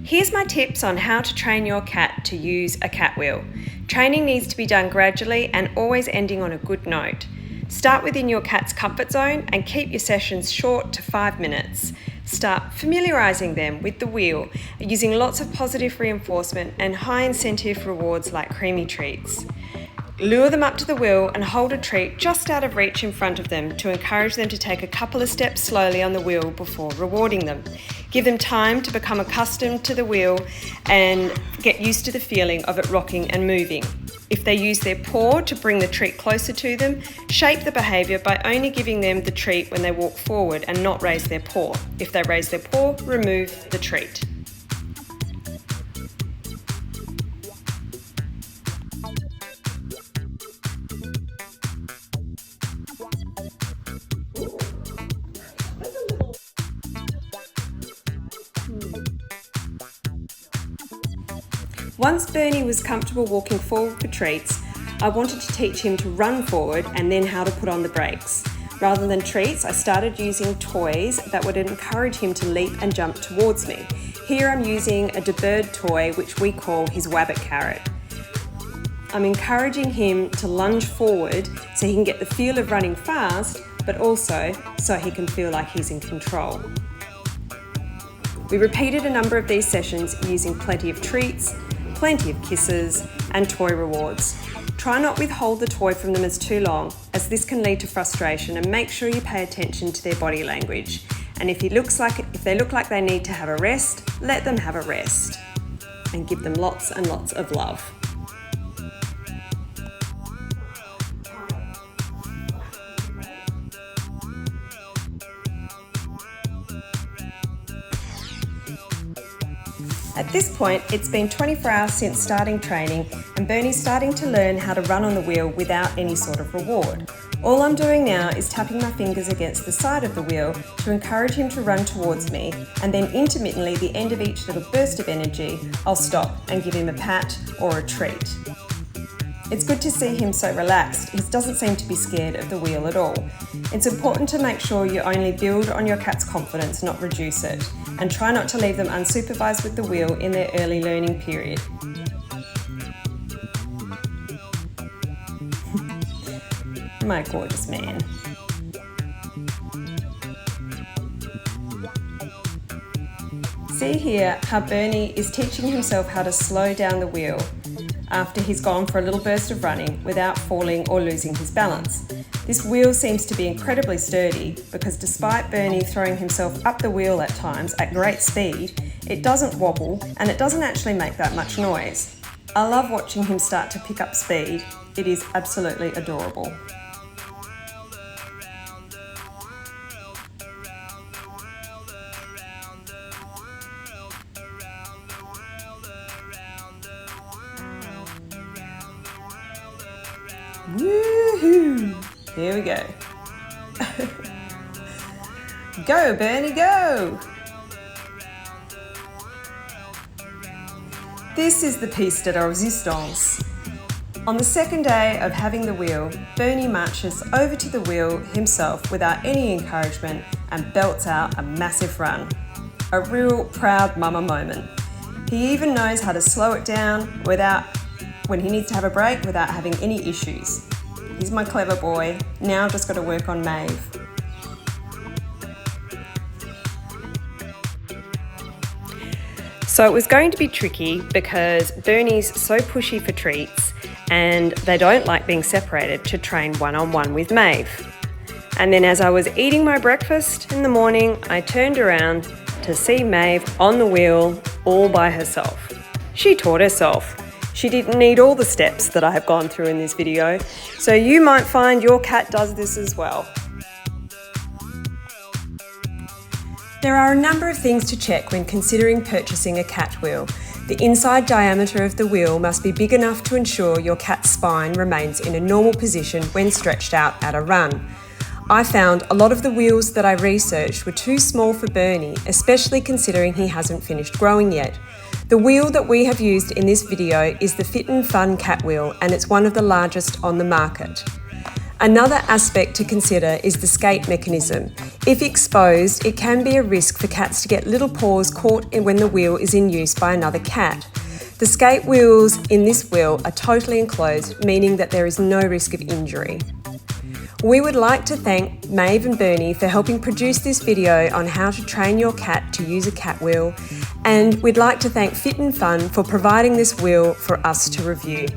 Here's my tips on how to train your cat to use a cat wheel. Training needs to be done gradually and always ending on a good note. Start within your cat's comfort zone and keep your sessions short to 5 minutes. Start familiarising them with the wheel using lots of positive reinforcement and high incentive rewards like creamy treats. Lure them up to the wheel and hold a treat just out of reach in front of them to encourage them to take a couple of steps slowly on the wheel before rewarding them. Give them time to become accustomed to the wheel and get used to the feeling of it rocking and moving. If they use their paw to bring the treat closer to them, shape the behaviour by only giving them the treat when they walk forward and not raise their paw. If they raise their paw, remove the treat. Once Bernie was comfortable walking forward for treats, I wanted to teach him to run forward and then how to put on the brakes. Rather than treats, I started using toys that would encourage him to leap and jump towards me. Here I'm using a DeBird toy which we call his Wabbit Carrot. I'm encouraging him to lunge forward so he can get the feel of running fast, but also so he can feel like he's in control. We repeated a number of these sessions using plenty of treats, plenty of kisses, and toy rewards. Try not withhold the toy from them as too long, as this can lead to frustration, and make sure you pay attention to their body language. And if they look like they need to have a rest, let them have a rest. And give them lots and lots of love. At this point, it's been 24 hours since starting training and Bernie's starting to learn how to run on the wheel without any sort of reward. All I'm doing now is tapping my fingers against the side of the wheel to encourage him to run towards me, and then intermittently, at the end of each little burst of energy, I'll stop and give him a pat or a treat. It's good to see him so relaxed. He doesn't seem to be scared of the wheel at all. It's important to make sure you only build on your cat's confidence, not reduce it, and try not to leave them unsupervised with the wheel in their early learning period. My gorgeous man. See here how Bernie is teaching himself how to slow down the wheel after he's gone for a little burst of running without falling or losing his balance. This wheel seems to be incredibly sturdy because despite Bernie throwing himself up the wheel at times at great speed, it doesn't wobble and it doesn't actually make that much noise. I love watching him start to pick up speed. It is absolutely adorable. Woohoo! Here we go. Go, Bernie, go! This is the piece de resistance. On the second day of having the wheel, Bernie marches over to the wheel himself without any encouragement and belts out a massive run. A real proud mama moment. He even knows how to slow it down when he needs to have a break without having any issues. He's my clever boy. Now I've just got to work on Maeve. So it was going to be tricky because Bernie's so pushy for treats and they don't like being separated to train one-on-one with Maeve. And then as I was eating my breakfast in the morning, I turned around to see Maeve on the wheel all by herself. She taught herself. She didn't need all the steps that I have gone through in this video, so you might find your cat does this as well. There are a number of things to check when considering purchasing a cat wheel. The inside diameter of the wheel must be big enough to ensure your cat's spine remains in a normal position when stretched out at a run. I found a lot of the wheels that I researched were too small for Bernie, especially considering he hasn't finished growing yet. The wheel that we have used in this video is the Fit n Fun cat wheel, and it's one of the largest on the market. Another aspect to consider is the skate mechanism. If exposed, it can be a risk for cats to get little paws caught when the wheel is in use by another cat. The skate wheels in this wheel are totally enclosed, meaning that there is no risk of injury. We would like to thank Maeve and Bernie for helping produce this video on how to train your cat to use a cat wheel, and we'd like to thank Fit and Fun for providing this wheel for us to review.